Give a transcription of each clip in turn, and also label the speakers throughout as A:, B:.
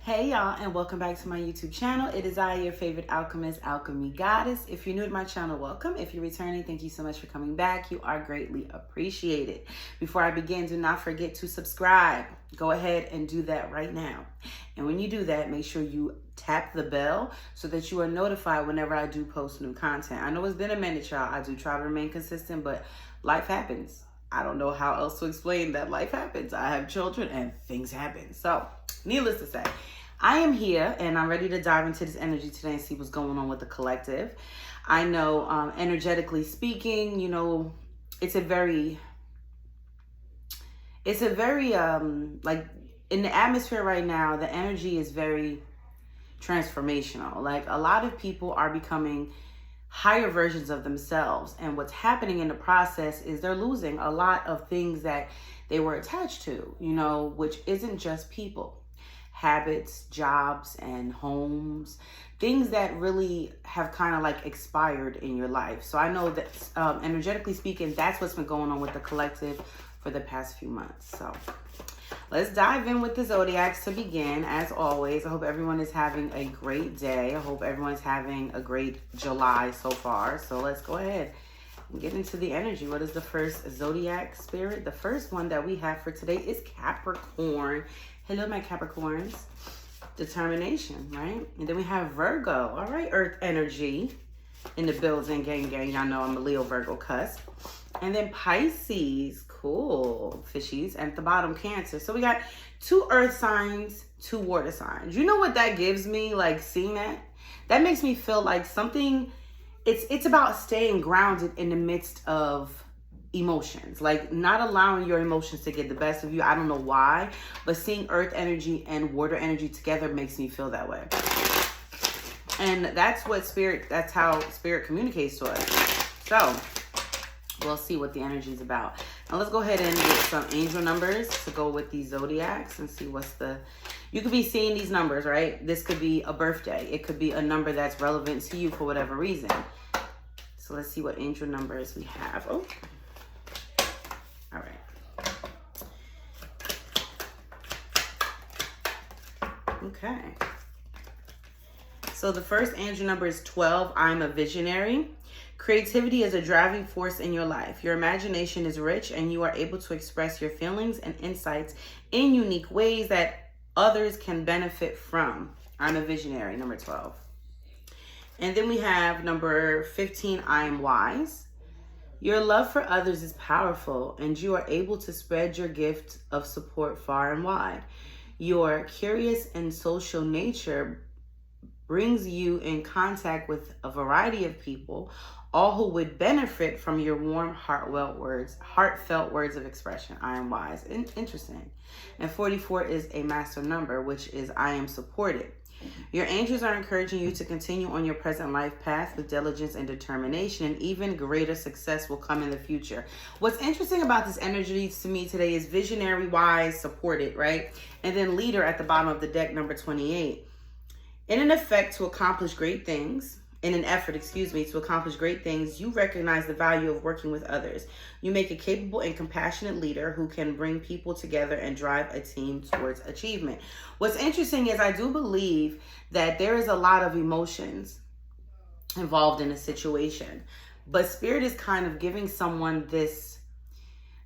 A: Hey y'all, and welcome back to my YouTube channel. It is I, your favorite alchemist, Alkemygoddess. If you're new to my channel, welcome. If you're returning, thank you so much for coming back. You are greatly appreciated. Before I begin, do not forget to subscribe. Go ahead and do that right now. And when you do that, make sure you tap the bell so that you are notified whenever I do post new content. I know it's been a minute, y'all. I do try to remain consistent, but life happens. I don't know how else to explain that life happens. I have children and things happen. So, needless to say, I am here and I'm ready to dive into this energy today and see what's going on with the collective. I know, energetically speaking, you know, it's a very, like in the atmosphere right now, the energy is very transformational. Like a lot of people are becoming higher versions of themselves. And what's happening in the process is they're losing a lot of things that they were attached to, you know, which isn't just people. Habits, jobs, and homes, things that really have kind of like expired in your life. So I know that energetically speaking, that's what's been going on with the collective for the past few months. So let's dive in with the zodiacs to begin. As always, I hope everyone is having a great day. I hope everyone's having a great July so far. So let's go ahead and get into the energy. What is the first zodiac spirit? The first one that we have for today is Capricorn. Hello, my Capricorns. Determination, right? And then we have Virgo. All right, Earth energy in the building, gang. Y'all know I'm a Leo Virgo cusp. And then Pisces, cool, fishies. And at the bottom, Cancer. So we got 2 earth signs, 2 water signs. You know what that gives me, like seeing that? That makes me feel like something, it's about staying grounded in the midst of emotions, like not allowing your emotions to get the best of you. I don't know why, but seeing earth energy and water energy together makes me feel that way. And that's how spirit communicates to us. So we'll see what the energy is about. Now let's go ahead and get some angel numbers to go with these zodiacs and see you could be seeing these numbers, right? This could be a birthday. It could be a number that's relevant to you for whatever reason. So let's see what angel numbers we have. Oh, all right. Okay. So the first angel number is 12. I'm a visionary. Creativity is a driving force in your life. Your imagination is rich and you are able to express your feelings and insights in unique ways that others can benefit from. I'm a visionary, number 12. And then we have number 15, I am wise. Your love for others is powerful and you are able to spread your gift of support far and wide. Your curious and social nature brings you in contact with a variety of people, all who would benefit from your warm, heartfelt words of expression. I am wise. Interesting. And 44 is a master number, which is I am supported. Your angels are encouraging you to continue on your present life path with diligence and determination, and even greater success will come in the future. What's interesting about this energy to me today is visionary, wise, supported, right? And then leader at the bottom of the deck, number 28. In an effort to accomplish great things, you recognize the value of working with others. You make a capable and compassionate leader who can bring people together and drive a team towards achievement. What's interesting is I do believe that there is a lot of emotions involved in a situation, but Spirit is kind of giving someone this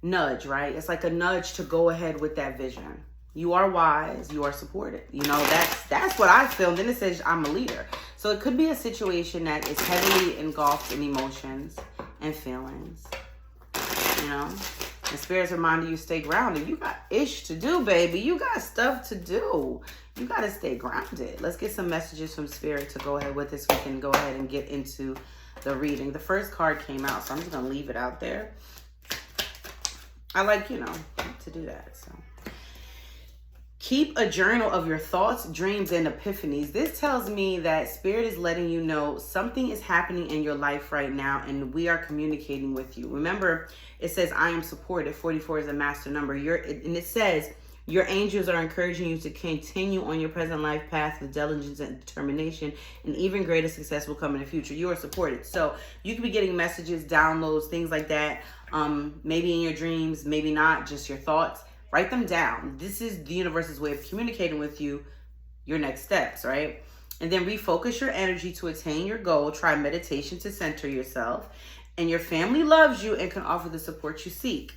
A: nudge, right? It's like a nudge to go ahead with that vision. You are wise, you are supported. You know, that's what I feel. And then it says I'm a leader. So it could be a situation that is heavily engulfed in emotions and feelings. You know, and Spirit's reminding you stay grounded. You got ish to do, baby. You got stuff to do. You got to stay grounded. Let's get some messages from Spirit to go ahead with this. We can go ahead and get into the reading. The first card came out, so I'm just going to leave it out there. I like, you know, to do that, so. Keep a journal of your thoughts, dreams, and epiphanies. This tells me that Spirit is letting you know something is happening in your life right now and we are communicating with you. Remember, it says, I am supported. 44 is a master number. And it says, your angels are encouraging you to continue on your present life path with diligence and determination, and even greater success will come in the future. You are supported. So you could be getting messages, downloads, things like that. Maybe in your dreams, maybe not, just your thoughts. Write them down. This is the universe's way of communicating with you your next steps, right? And then refocus your energy to attain your goal. Try meditation to center yourself. And your family loves you and can offer the support you seek.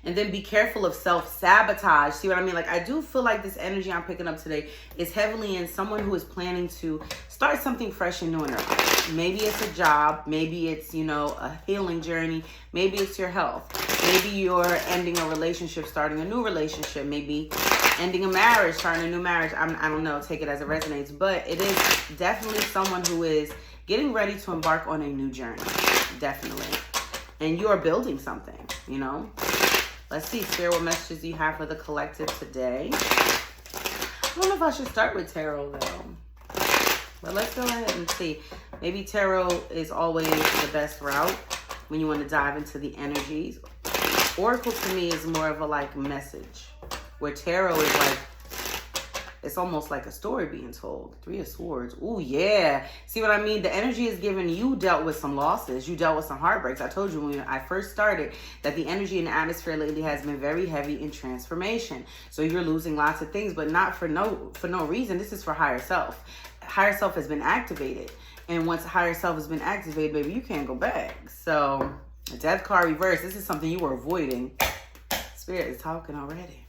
A: And then be careful of self-sabotage. See what I mean? Like, I do feel like this energy I'm picking up today is heavily in someone who is planning to start something fresh and new in their life. Maybe it's a job. Maybe it's, you know, a healing journey. Maybe it's your health. Maybe you're ending a relationship, starting a new relationship. Maybe ending a marriage, starting a new marriage. I don't know. Take it as it resonates. But it is definitely someone who is getting ready to embark on a new journey. Definitely. And you are building something, you know. Let's see, Spirit, what messages do you have for the collective today? I don't know if I should start with tarot, though. But let's go ahead and see. Maybe tarot is always the best route when you want to dive into the energies. Oracle, to me, is more of a, like, message. Where tarot is, like, it's almost like a story being told. 3 of Swords. Ooh, yeah. See what I mean? The energy is given. You dealt with some losses. You dealt with some heartbreaks. I told you when I first started that the energy in the atmosphere lately has been very heavy in transformation. So you're losing lots of things, but not for no reason. This is for higher self. Higher self has been activated. And once higher self has been activated, baby, you can't go back. So, Death card reverse. This is something you were avoiding. Spirit is talking already.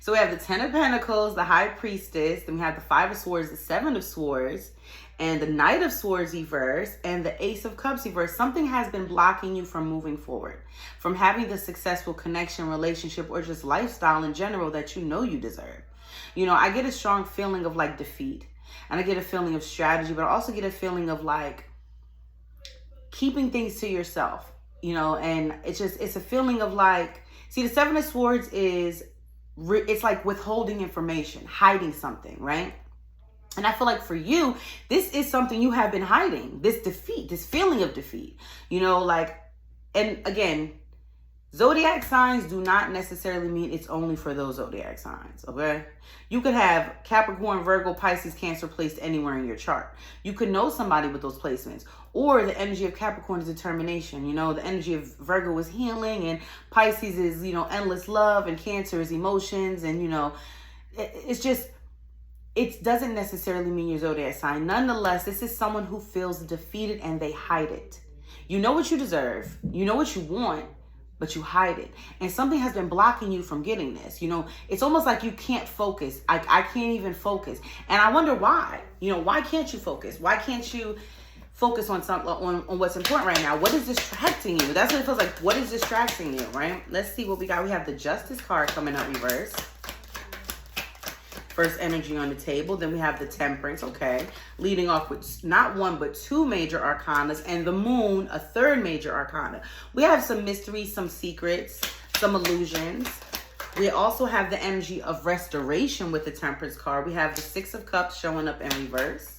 A: So we have the 10 of Pentacles, the High Priestess, then we have the 5 of Swords, the 7 of Swords, and the Knight of Swords reverse, and the Ace of Cups reverse. Something has been blocking you from moving forward, from having the successful connection, relationship, or just lifestyle in general that you know you deserve. You know, I get a strong feeling of like defeat, and I get a feeling of strategy, but I also get a feeling of like keeping things to yourself, you know, and it's a feeling of like, see, the 7 of Swords is, it's like withholding information, hiding something, right? And I feel like for you, this is something you have been hiding, this defeat, this feeling of defeat, you know, like, and again, zodiac signs do not necessarily mean it's only for those zodiac signs, okay? You could have Capricorn, Virgo, Pisces, Cancer placed anywhere in your chart. You could know somebody with those placements. Or the energy of Capricorn is determination. You know, the energy of Virgo is healing, and Pisces is, you know, endless love, and Cancer is emotions. And, you know, it's just, it doesn't necessarily mean your zodiac sign. Nonetheless, this is someone who feels defeated and they hide it. You know what you deserve. You know what you want, but you hide it. And something has been blocking you from getting this. You know, it's almost like you can't focus. I can't even focus. And I wonder why. You know, why can't you focus? Why can't you focus on something, on what's important right now? What is distracting you? That's what it feels like. What is distracting you, right? Let's see what we got. We have the Justice card coming up reverse. First energy on the table. Then we have the Temperance, okay. Leading off with not one, but 2 major arcanas, and the Moon, a 3rd major arcana. We have some mysteries, some secrets, some illusions. We also have the energy of restoration with the Temperance card. We have the 6 of Cups showing up in reverse.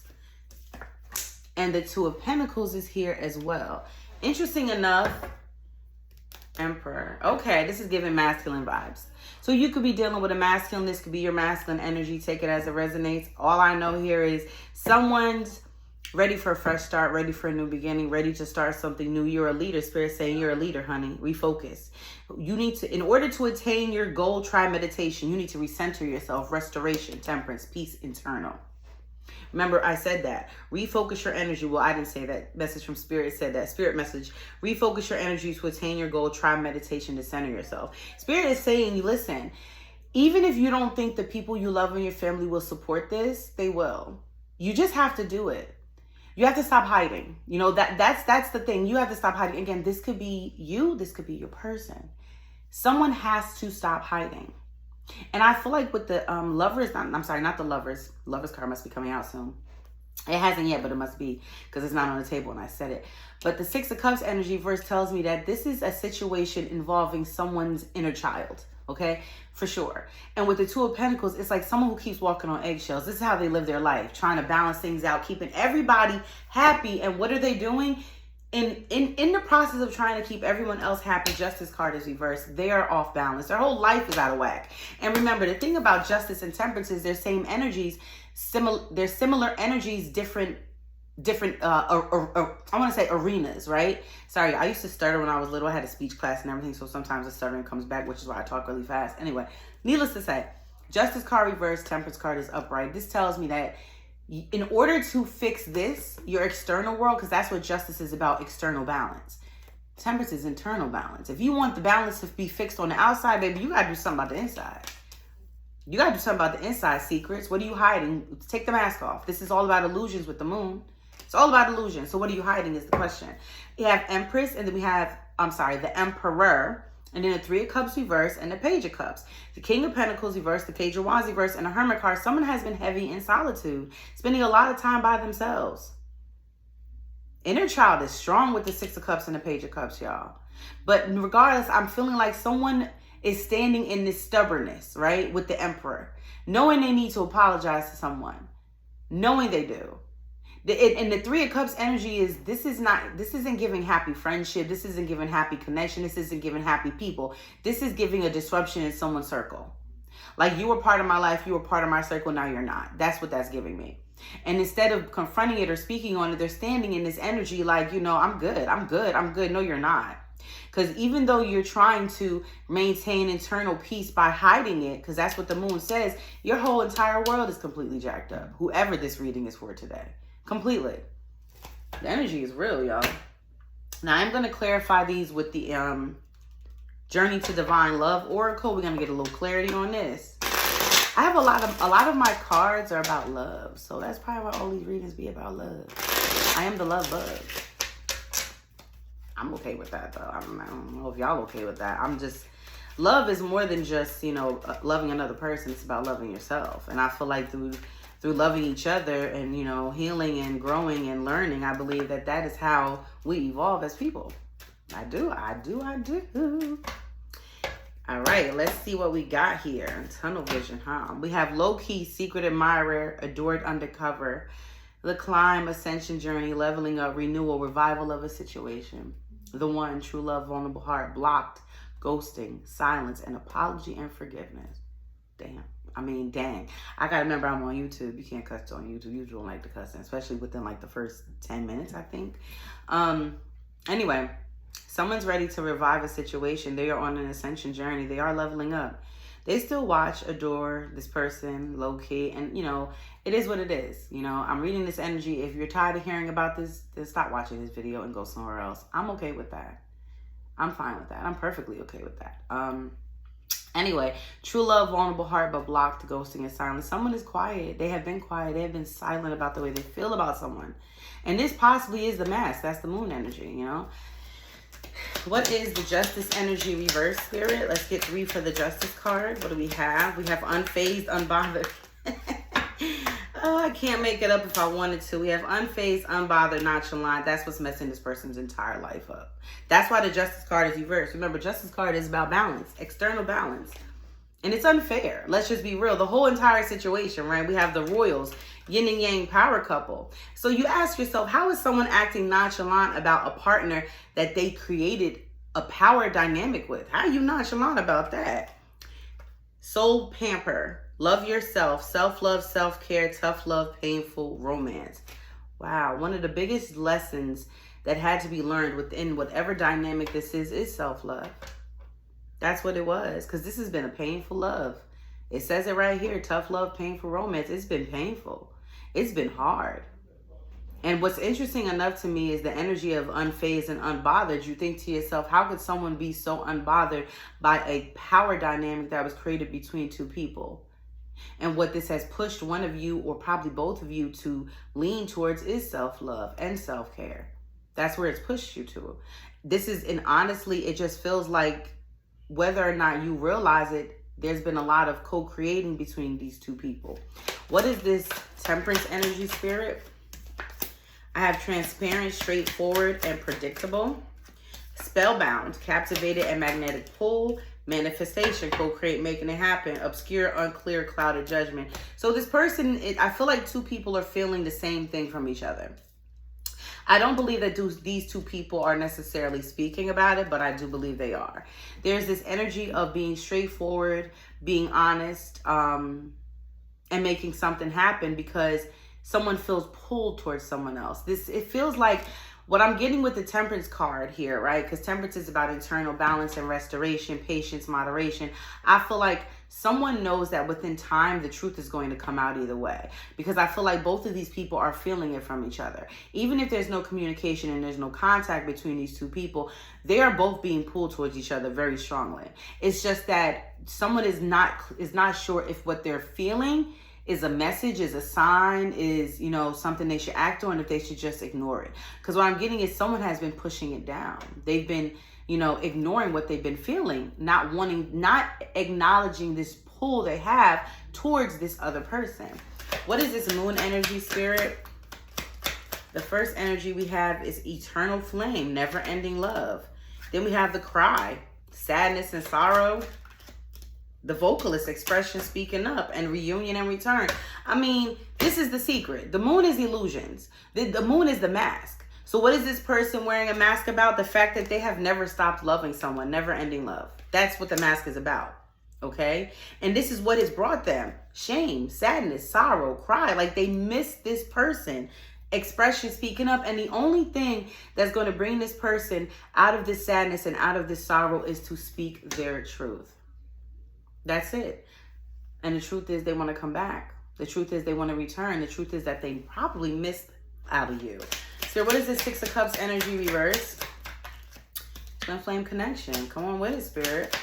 A: And the 2 of Pentacles is here as well. Interesting enough, Emperor. Okay, this is giving masculine vibes. So you could be dealing with a masculine. This could be your masculine energy. Take it as it resonates. All I know here is someone's ready for a fresh start, ready for a new beginning, ready to start something new. You're a leader. Spirit saying you're a leader, honey. Refocus. You need to, in order to attain your goal, try meditation. You need to recenter yourself. Restoration, temperance, peace, internal. Remember, I said that. Refocus your energy. Well, I didn't say that. Message from Spirit said that. Spirit message. Refocus your energy to attain your goal. Try meditation to center yourself. Spirit is saying, listen, even if you don't think the people you love in your family will support this, they will. You just have to do it. You have to stop hiding. You know, that's the thing. You have to stop hiding. Again, this could be you. This could be your person. Someone has to stop hiding. And I feel like with the lovers, I'm sorry, not the lovers. Lovers card must be coming out soon. It hasn't yet, but it must be because it's not on the table and I said it. But the 6 of Cups energy verse tells me that this is a situation involving someone's inner child. Okay, for sure. And with the 2 of Pentacles, it's like someone who keeps walking on eggshells. This is how they live their life, trying to balance things out, keeping everybody happy. And what are they doing? In the process of trying to keep everyone else happy, Justice card is reversed. They are off balance. Their whole life is out of whack. And remember, the thing about Justice and Temperance is they're same energies, they're similar energies, different I want to say arenas, right? Sorry, I used to stutter when I was little. I had a speech class and everything, so sometimes the stuttering comes back, which is why I talk really fast. Anyway, needless to say, Justice card reversed, Temperance card is upright. This tells me that in order to fix this, your external world, because that's what justice is about, external balance. Temperance is internal balance. If you want the balance to be fixed on the outside, baby, you got to do something about the inside. You got to do something about the inside secrets. What are you hiding? Take the mask off. This is all about illusions with the moon. It's all about illusion. So what are you hiding is the question. We have Empress, and then we have, the Emperor, and then the Three of Cups reverse, and the Page of Cups. The King of Pentacles reverse, the Page of Wands reverse, and the Hermit card. Someone has been heavy in solitude, spending a lot of time by themselves. Inner child is strong with the Six of Cups and the Page of Cups, y'all. But regardless, I'm feeling like someone is standing in this stubbornness, right? With the Emperor. Knowing they need to apologize to someone. Knowing they do. And the Three of Cups energy is, this isn't giving happy friendship. This isn't giving happy connection. This isn't giving happy people. This is giving a disruption in someone's circle. Like, you were part of my life. You were part of my circle. Now you're not. That's what that's giving me. And instead of confronting it or speaking on it, they're standing in this energy like, I'm good. I'm good. I'm good. No, you're not. Because even though you're trying to maintain internal peace by hiding it, because that's what the moon says, your whole entire world is completely jacked up. Whoever this reading is for today. Completely. The energy is real, y'all. Now, I'm going to clarify these with the Journey to Divine Love Oracle. We're going to get a little clarity on this. I have a lot of my cards are about love. So that's probably why all these readings be about love. I am the love bug. I'm okay with that, though. I don't know if y'all okay with that. Love is more than just, loving another person. It's about loving yourself. And I feel like through loving each other and, healing and growing and learning, I believe that is how we evolve as people. I do. All right, let's see what we got here. Tunnel vision, huh? We have low-key, secret admirer, adored undercover, the climb, ascension journey, leveling up, renewal, revival of a situation. The one, true love, vulnerable heart, blocked, ghosting, silence, and apology and forgiveness. Dang. I gotta remember I'm on YouTube. You can't cuss on YouTube. You don't like to cuss, especially within like the first 10 minutes, I think. Anyway, someone's ready to revive a situation. They are on an ascension journey. They are leveling up. They still watch, adore this person, low key, and it is what it is. I'm reading this energy. If you're tired of hearing about this, then stop watching this video and go somewhere else. I'm okay with that. I'm fine with that. I'm perfectly okay with that. Anyway, true love, vulnerable heart, but blocked, ghosting, and silence. Someone is quiet. They have been quiet. They have been silent about the way they feel about someone. And this possibly is the mask. That's the moon energy, What is the justice energy reverse, spirit? Let's get 3 for the justice card. What do we have? We have unfazed, unbothered. Oh, I can't make it up if I wanted to. We have unfazed, unbothered, nonchalant. That's what's messing this person's entire life up. That's why the justice card is reversed. Remember, justice card is about balance, external balance. And it's unfair. Let's just be real. The whole entire situation, right? We have the royals, yin and yang power couple. So you ask yourself, how is someone acting nonchalant about a partner that they created a power dynamic with? How are you nonchalant about that? Soul pamper. Love yourself, self-love, self-care, tough love, painful romance. Wow, one of the biggest lessons that had to be learned within whatever dynamic this is self-love. That's what it was, because this has been a painful love. It says it right here, tough love, painful romance. It's been painful. It's been hard. And what's interesting enough to me is the energy of unfazed and unbothered. You think to yourself, how could someone be so unbothered by a power dynamic that was created between two people? And what this has pushed one of you, or probably both of you, to lean towards is self-love and self-care. That's where it's pushed you to. This is, and honestly, it just feels like, whether or not you realize it, there's been a lot of co-creating between these two people. What is this temperance energy, spirit? I have transparent, straightforward, and predictable. Spellbound, captivated, and magnetic pull. Manifestation, co-create, making it happen. Obscure, unclear, clouded judgment. So this person, I feel like two people are feeling the same thing from each other. I don't believe that these two people are necessarily speaking about it, but I do believe they are. There's this energy of being straightforward, being honest, and making something happen because someone feels pulled towards someone else. It feels like What I'm getting with the Temperance card here, right? Because Temperance is about internal balance and restoration, patience, moderation. I feel like someone knows that within time, the truth is going to come out either way. Because I feel like both of these people are feeling it from each other. Even if there's no communication and there's no contact between these two people, they are both being pulled towards each other very strongly. It's just that someone is not sure if what they're feeling is a message, is a sign, is, you know, something they should act on, if they should just ignore it. Because what I'm getting is someone has been pushing it down. They've been, you know, ignoring what they've been feeling, not acknowledging this pull they have towards this other person. What is this moon energy, spirit? The first energy we have is eternal flame, never-ending love. Then we have the cry, sadness and sorrow. The vocalist expression, speaking up, and reunion and return. I mean, this is the secret. The moon is illusions. The moon is the mask. So what is this person wearing a mask about? The fact that they have never stopped loving someone, never ending love. That's what the mask is about. Okay? And this is what has brought them shame, sadness, sorrow, cry. Like they miss this person. Expression, speaking up. And the only thing that's going to bring this person out of this sadness and out of this sorrow is to speak their truth. That's it. And the truth is they want to come back. The truth is they want to return. The truth is that they probably missed out of you. So what is this Six of Cups energy reverse? Twin flame connection. Come on with it, spirit.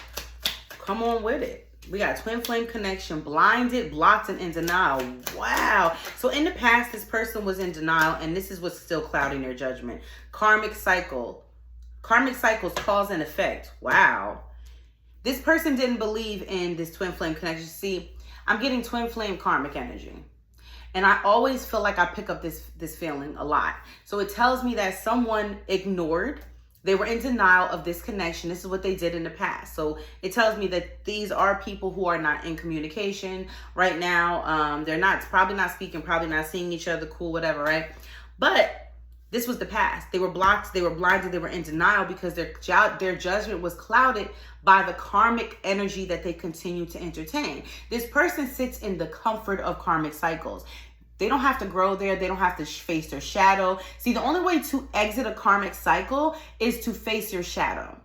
A: Come on with it. We got twin flame connection, blinded, blocked, and in denial. Wow. So in the past, this person was in denial, and this is what's still clouding their judgment. Karmic cycle. Karmic cycles, cause and effect. Wow. This person didn't believe in this twin flame connection. See, I'm getting twin flame karmic energy. And I always feel like I pick up this feeling a lot. So it tells me that someone ignored. They were in denial of this connection. This is what they did in the past. So it tells me that these are people who are not in communication right now. They're probably not speaking, probably not seeing each other, cool, whatever, right? But this was the past. They were blocked, they were blinded, they were in denial because their judgment was clouded by the karmic energy that they continue to entertain. This person sits in the comfort of karmic cycles. They don't have to grow there. They don't have to face their shadow. See, the only way to exit a karmic cycle is to face your shadow,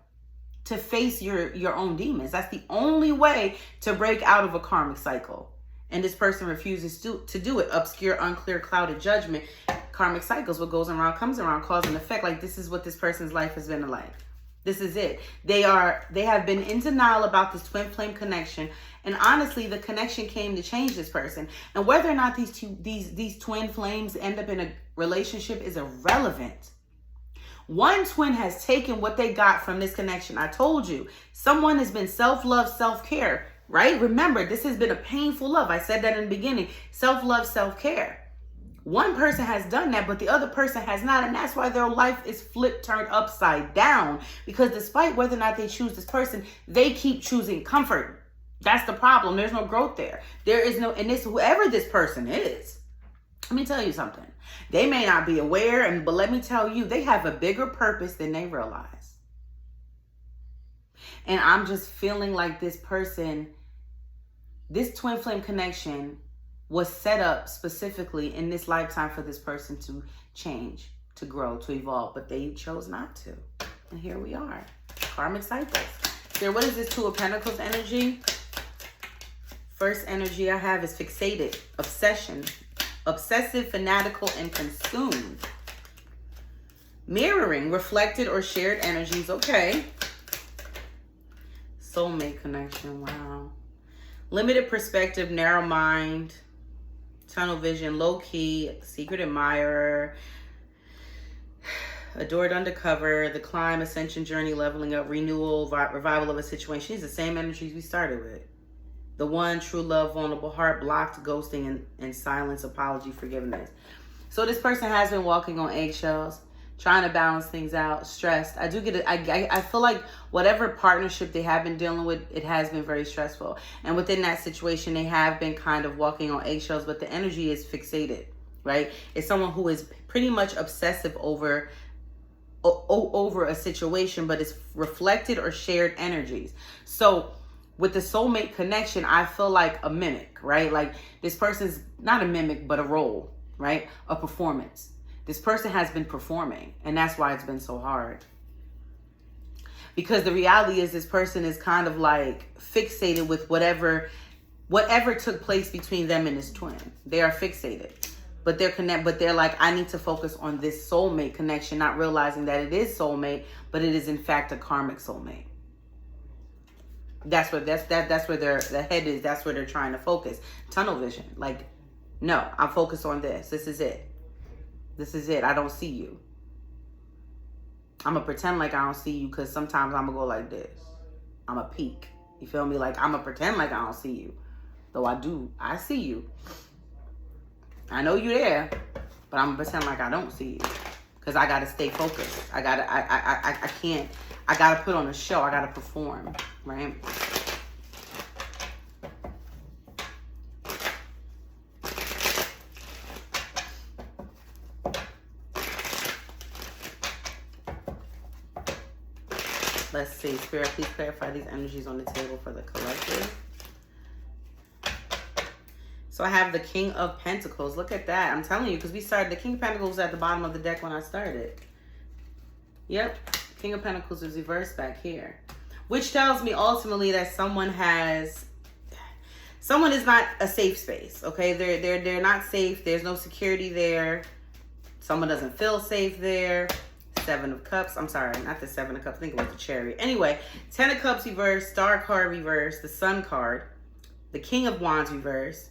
A: to face your own demons. That's the only way to break out of a karmic cycle. And this person refuses to do it. Obscure, unclear, clouded judgment. Karmic cycles, what goes around comes around, cause and effect. Like this is what this person's life has been like. This is it. They have been in denial about this twin flame connection. And honestly, the connection came to change this person. And whether or not these twin flames end up in a relationship is irrelevant. One twin has taken what they got from this connection. I told you, someone has been self-love, self-care, right? Remember, this has been a painful love. I said that in the beginning. Self-love, self-care. One person has done that, but the other person has not. And that's why their life is flipped, turned upside down. Because despite whether or not they choose this person, they keep choosing comfort. That's the problem. There's no growth there. There is no, and this, whoever this person is, let me tell you something. They may not be aware, but let me tell you, they have a bigger purpose than they realize. And I'm just feeling like this person, this twin flame connection was set up specifically in this lifetime for this person to change, to grow, to evolve, but they chose not to. And here we are. Karmic cycles. Here, what is this Two of Pentacles energy? First energy I have is fixated, obsession, obsessive, fanatical, and consumed. Mirroring, reflected or shared energies. Okay. Soulmate connection. Wow. Limited perspective, narrow mind, tunnel vision, low key, secret admirer, adored undercover, the climb, ascension journey, leveling up, renewal, revival of a situation. These are the same energies we started with. The one, true love, vulnerable heart, blocked, ghosting, and silence, apology, forgiveness. So this person has been walking on eggshells, trying to balance things out, stressed. I do get it. I feel like whatever partnership they have been dealing with, it has been very stressful. And within that situation, they have been kind of walking on eggshells, but the energy is fixated, right? It's someone who is pretty much obsessive over a situation, but it's reflected or shared energies. So with the soulmate connection, I feel like a mimic, right? Like this person's not a mimic, but a role, right? A performance. This person has been performing, and that's why it's been so hard. Because the reality is this person is kind of like fixated with whatever took place between them and his twin. They are fixated. But they're like, I need to focus on this soulmate connection, not realizing that it is soulmate, but it is in fact a karmic soulmate. That's where their head is. That's where they're trying to focus. Tunnel vision. Like, no, I'm focused on this. This is it. This is it. I don't see you. I'm going to pretend like I don't see you, because sometimes I'm going to go like this. I'm going to peek. You feel me? Like, I'm going to pretend like I don't see you. Though I see you. I know you're there, but I'm going to pretend like I don't see you. Because I got to stay focused. I got to put on a show. I got to perform, right? Let's see. Spirit, please clarify these energies on the table for the collective. So I have the King of Pentacles. Look at that. I'm telling you, because we started, the King of Pentacles was at the bottom of the deck when I started. Yep. King of Pentacles is reversed back here. Which tells me ultimately that someone is not a safe space. Okay? They're not safe. There's no security there. Someone doesn't feel safe there. Seven of Cups. I'm sorry, not the Seven of Cups. I think it was the Chariot. Anyway, Ten of Cups reversed, Star card reversed, the Sun card, the King of Wands reversed,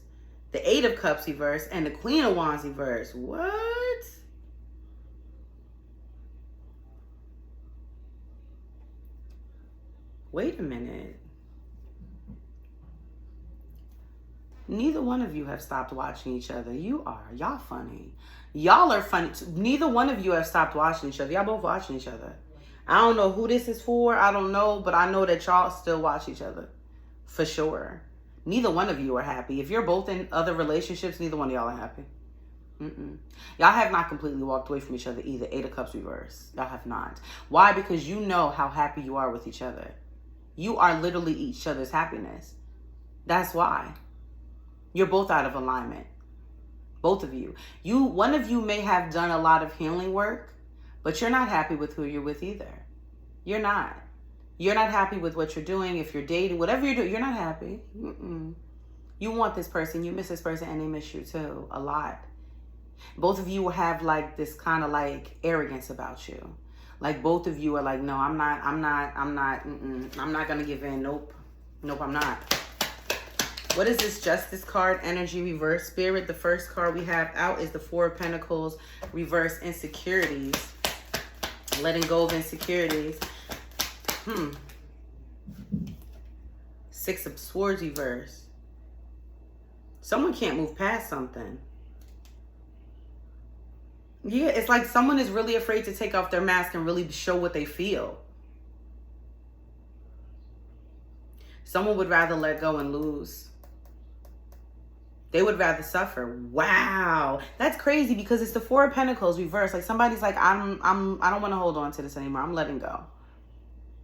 A: the Eight of Cups reversed, and the Queen of Wands reversed. What? Wait a minute. Neither one of you have stopped watching each other. You are. Y'all funny. Y'all are funny. Neither one of you have stopped watching each other. Y'all both watching each other. I don't know who this is for. I don't know. But I know that y'all still watch each other. For sure. Neither one of you are happy. If you're both in other relationships, neither one of y'all are happy. Y'all have not completely walked away from each other either. Eight of Cups reverse. Y'all have not. Why? Because you know how happy you are with each other. You are literally each other's happiness. That's why. You're both out of alignment. Both of you. One of you may have done a lot of healing work, but you're not happy with who you're with either. You're not. You're not happy with what you're doing. If you're dating, whatever you're doing, you're not happy. You want this person, you miss this person, and they miss you too, a lot. Both of you will have like this kind of like arrogance about you. Like both of you are like, no, I'm not gonna give in. Nope, I'm not. What is this Justice card? Energy reverse. Spirit, the first card we have out is the Four of Pentacles reverse. Insecurities. Letting go of insecurities. Six of Swords reverse. Someone can't move past something. Yeah, it's like someone is really afraid to take off their mask and really show what they feel. Someone would rather let go and lose. They would rather suffer. Wow. That's crazy because it's the Four of Pentacles reversed. Like somebody's like, I don't want to hold on to this anymore. I'm letting go.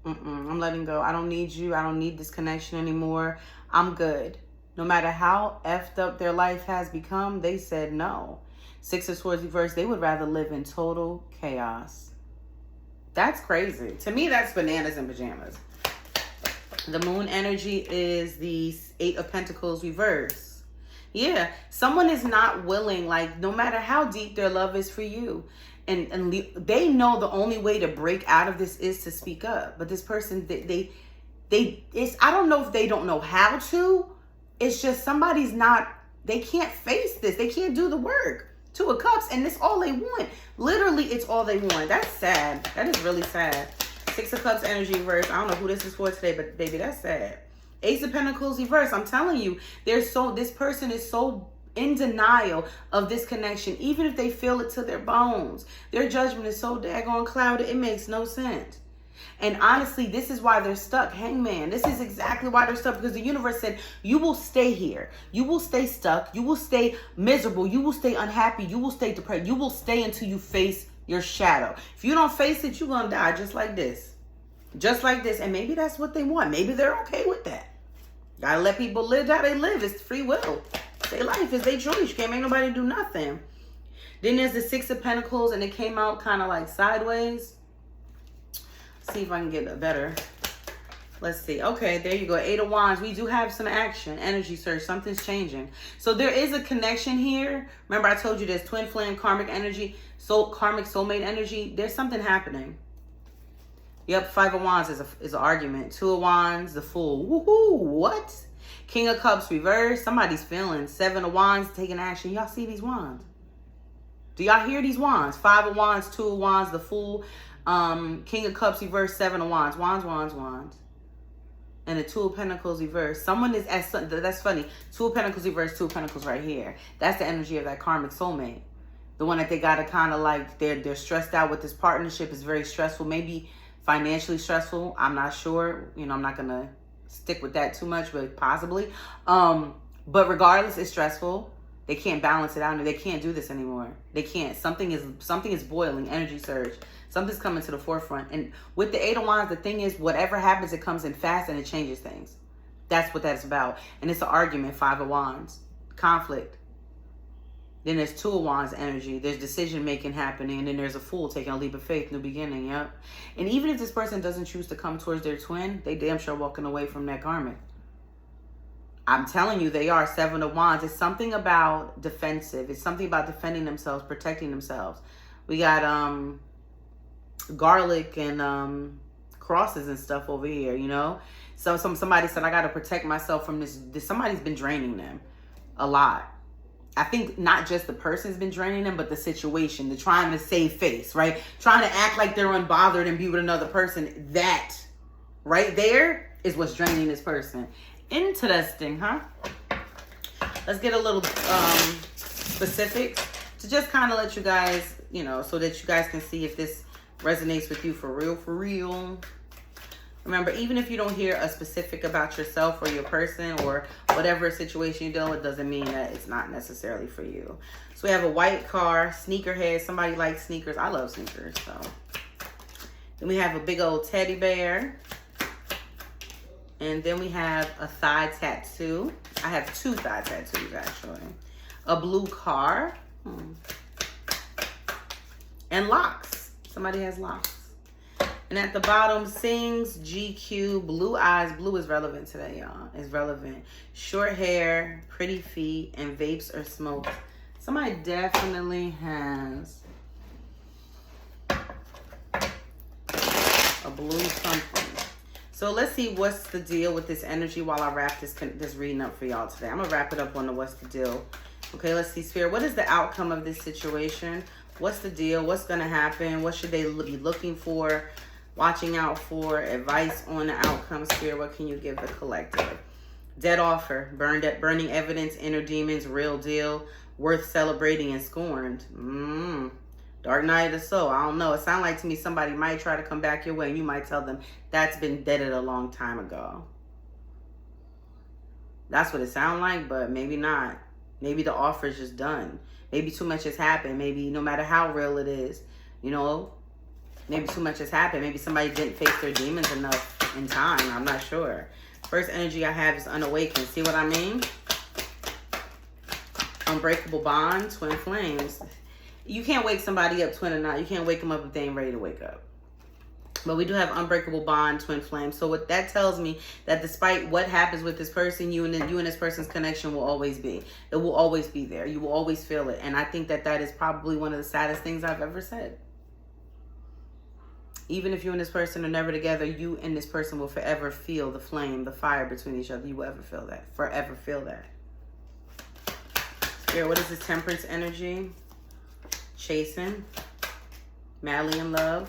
A: I'm letting go. I don't need you. I don't need this connection anymore. I'm good. No matter how effed up their life has become, they said no. Six of Swords reversed. They would rather live in total chaos. That's crazy. To me, that's bananas in pajamas. The Moon energy is the Eight of Pentacles reversed. Yeah, someone is not willing, like no matter how deep their love is for you. And they know the only way to break out of this is to speak up. But this person, I don't know if they don't know how to. It's just somebody's not, they can't face this. They can't do the work. Two of Cups, and it's all they want. Literally, it's all they want. That's sad. That is really sad. Six of Cups energy reverse. I don't know who this is for today, but baby, that's sad. Ace of Pentacles reverse. I'm telling you, this person is so in denial of this connection, even if they feel it to their bones. Their judgment is so daggone clouded, it makes no sense. And honestly, this is why they're stuck. Hangman. This is exactly why they're stuck, because the universe said, you will stay here. You will stay stuck. You will stay miserable. You will stay unhappy. You will stay depressed. You will stay until you face your shadow. If you don't face it, you're going to die just like this. Just like this. And maybe that's what they want. Maybe they're okay with that. Gotta let people live how they live. It's free will. Their life is their choice. You can't make nobody do nothing. Then there's the Six of Pentacles, and it came out kind of like sideways. See if I can get a better. Let's see. Okay, there you go. Eight of Wands. We do have some action, energy surge. Something's changing. So there is a connection here. Remember, I told you there's twin flame, karmic energy, karmic soulmate energy. There's something happening. Yep, Five of Wands is an argument. Two of Wands, the Fool. Woohoo! What? King of Cups reversed. Somebody's feeling. Seven of Wands taking action. Y'all see these wands? Do y'all hear these wands? Five of Wands, Two of Wands, the Fool. King of Cups reversed. Seven of Wands. Wands, wands, wands. And the Two of Pentacles reversed. Someone is that's funny. Two of Pentacles reversed. Two of Pentacles right here. That's the energy of that karmic soulmate. The one that they gotta kind of like. They're stressed out with this partnership. Is very stressful. Maybe financially stressful. I'm not sure. You know, I'm not gonna stick with that too much, but possibly. But regardless, it's stressful. They can't balance it out, and they can't do this anymore. They can't. Something is boiling. Energy surge. Something's coming to the forefront. And with the Eight of Wands, the thing is, whatever happens, it comes in fast and it changes things. That's what that's about. And it's an argument. Five of Wands. Conflict. Then there's Two of Wands energy. There's decision making happening. And then there's a Fool taking a leap of faith. New beginning. Yep. And even if this person doesn't choose to come towards their twin, they damn sure walking away from that karmic. I'm telling you, they are. Seven of Wands. It's something about defensive. It's something about defending themselves, protecting themselves. We got garlic and crosses and stuff over here, you know. So somebody said, I got to protect myself from this. Somebody's been draining them a lot. I think not just the person's been draining them, but the situation. They're trying to save face, right? Trying to act like they're unbothered and be with another person. That right there is what's draining this person. Interesting, huh? Let's get a little specific to just kind of let you guys, you know, so that you guys can see if this resonates with you for real, for real. Remember, even if you don't hear a specific about yourself or your person or whatever situation you're dealing with, doesn't mean that it's not necessarily for you. So we have a white car, sneakerhead. Somebody likes sneakers. I love sneakers, so. Then we have a big old teddy bear. And then we have a thigh tattoo. I have two thigh tattoos, actually. A blue car. And locks. Somebody has locks. And at the bottom, sings GQ, blue eyes. Blue is relevant today, y'all. It's relevant. Short hair, pretty feet, and vapes or smoke. Somebody definitely has a blue something. So let's see what's the deal with this energy while I wrap this reading up for y'all today. I'm going to wrap it up on the what's the deal. Okay, let's see, Spirit. What is the outcome of this situation? What's the deal? What's going to happen? What should they be looking for, watching out for? Advice on the outcome, Spirit. What can you give the collective? Dead offer. Burning evidence. Inner demons. Real deal. Worth celebrating and scorned. Dark night of the soul. I don't know. It sounds like to me somebody might try to come back your way and you might tell them that's been deaded a long time ago. That's what it sounds like, but maybe not. Maybe the offer is just done. Maybe too much has happened. Maybe no matter how real it is, you know, maybe too much has happened. Maybe somebody didn't face their demons enough in time. I'm not sure. First energy I have is unawakened. See what I mean? Unbreakable bond, twin flames. You can't wake somebody up, twin or not. You can't wake them up if they ain't ready to wake up. But we do have unbreakable bond, twin flame. So what that tells me that despite what happens with this person, you and this person's connection will always be. It will always be there. You will always feel it. And I think that that is probably one of the saddest things I've ever said. Even if you and this person are never together, you and this person will forever feel the flame, the fire between each other. You will ever feel that. Forever feel that. Spirit, what is this temperance energy? Chasing, madly in love,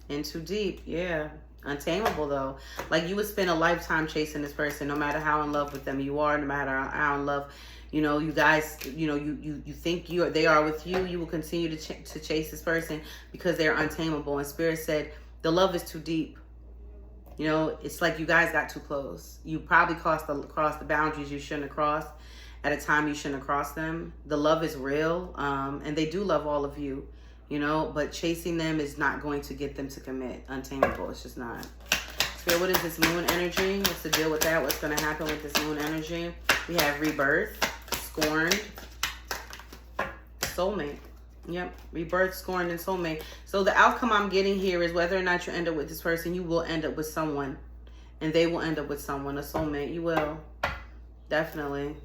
A: in too deep. Yeah, untamable though. Like you would spend a lifetime chasing this person, no matter how in love with them you are, no matter how in love, you know, you guys, you know, you think they are with you. You will continue to chase this person because they're untamable. And Spirit said the love is too deep. You know, it's like you guys got too close. You probably crossed the boundaries you shouldn't have crossed. At a time you shouldn't have crossed them. The love is real, and they do love all of you, you know, but chasing them is not going to get them to commit. Untamable, it's just not. Spirit, what is this moon energy? What's the deal with that? What's going to happen with this moon energy? We have rebirth, scorned, soulmate. Yep. Rebirth, scorned, and soulmate. So the outcome I'm getting here is whether or not you end up with this person, you will end up with someone. And they will end up with someone, a soulmate. You will. Definitely.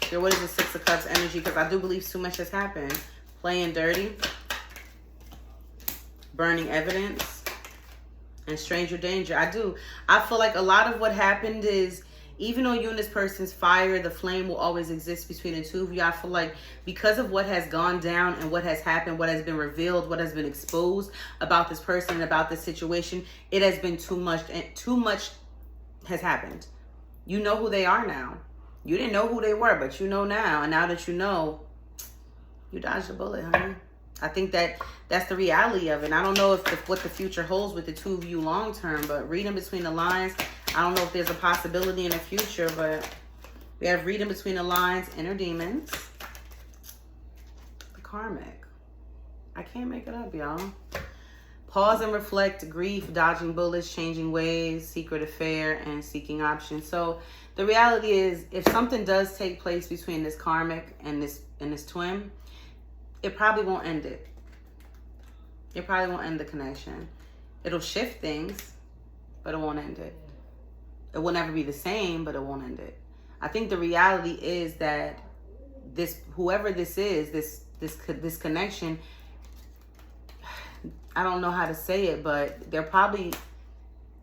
A: Here, what is the Six of Cups energy? Because I do believe too much has happened. Playing dirty. Burning evidence. And stranger danger. I feel like a lot of what happened is, even though you and this person's fire, the flame will always exist between the two of you. I feel like because of what has gone down and what has happened, what has been revealed, what has been exposed about this person and about this situation, it has been too much, and too much has happened. You know who they are now. You didn't know who they were, but you know now. And now that you know, you dodged a bullet, honey. I think that's the reality of it. And I don't know if what the future holds with the two of you long term, but reading between the lines, I don't know if there's a possibility in the future, but we have reading between the lines, inner demons, the karmic. I can't make it up, y'all. Pause and reflect, grief, dodging bullets, changing ways, secret affair, and seeking options. So the reality is, if something does take place between this karmic and this twin, it probably won't end it. It probably won't end the connection. It'll shift things, but it won't end it. It will never be the same, but it won't end it. I think the reality is that whoever this is, this connection, I don't know how to say it, but they're probably,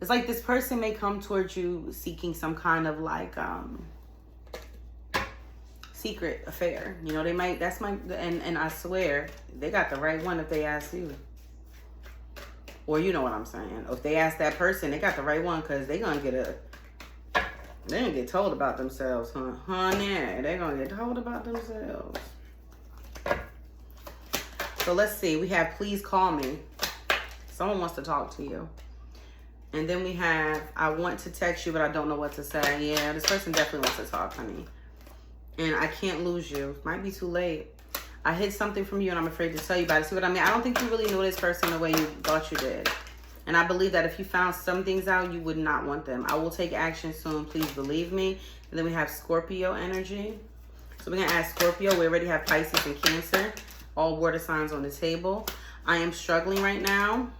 A: it's like this person may come towards you seeking some kind of like secret affair. You know, they might, and I swear they got the right one if they ask you. Or you know what I'm saying. If they ask that person, they got the right one, because they're gonna get told about themselves, huh? Yeah, they're gonna get told about themselves. So let's see. We have please call me. Someone wants to talk to you. And then we have I want to text you, but I don't know what to say. Yeah, this person definitely wants to talk, honey. And I can't lose you. Might be too late. I hid something from you and I'm afraid to tell you about it. See what I mean? I don't think you really knew this person the way you thought you did. And I believe that if you found some things out, you would not want them. I will take action soon. Please believe me. And then we have Scorpio energy. So we're going to add Scorpio. We already have Pisces and Cancer. All water signs on the table. I am struggling right now.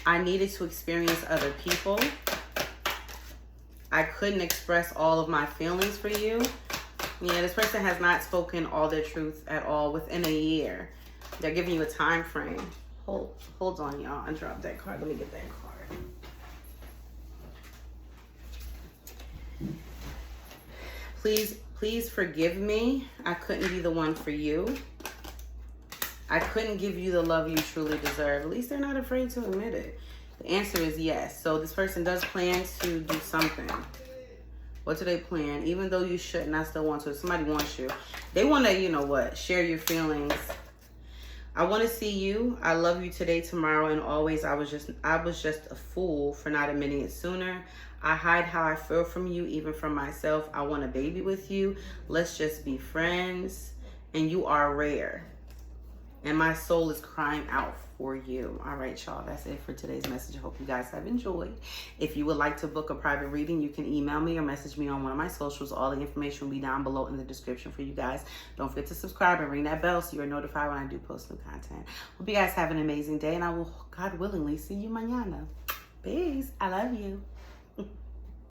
A: I needed to experience other people. I couldn't express all of my feelings for you. Yeah, this person has not spoken all their truth at all within a year. They're giving you a time frame. Hold on, y'all. I dropped that card. Let me get that card. Please forgive me. I couldn't be the one for you. I couldn't give you the love you truly deserve. At least they're not afraid to admit it. The answer is yes. So this person does plan to do something. What do they plan? Even though you shouldn't, I still want to. If somebody wants you. They want to, you know what, share your feelings. I want to see you. I love you today, tomorrow, and always. I was just a fool for not admitting it sooner. I hide how I feel from you, even from myself. I want a baby with you. Let's just be friends. And you are rare. And my soul is crying out for you. All right, y'all. That's it for today's message. I hope you guys have enjoyed. If you would like to book a private reading, you can email me or message me on one of my socials. All the information will be down below in the description for you guys. Don't forget to subscribe and ring that bell so you are notified when I do post new content. Hope you guys have an amazing day, and I will, God willingly, see you mañana. Peace. I love you.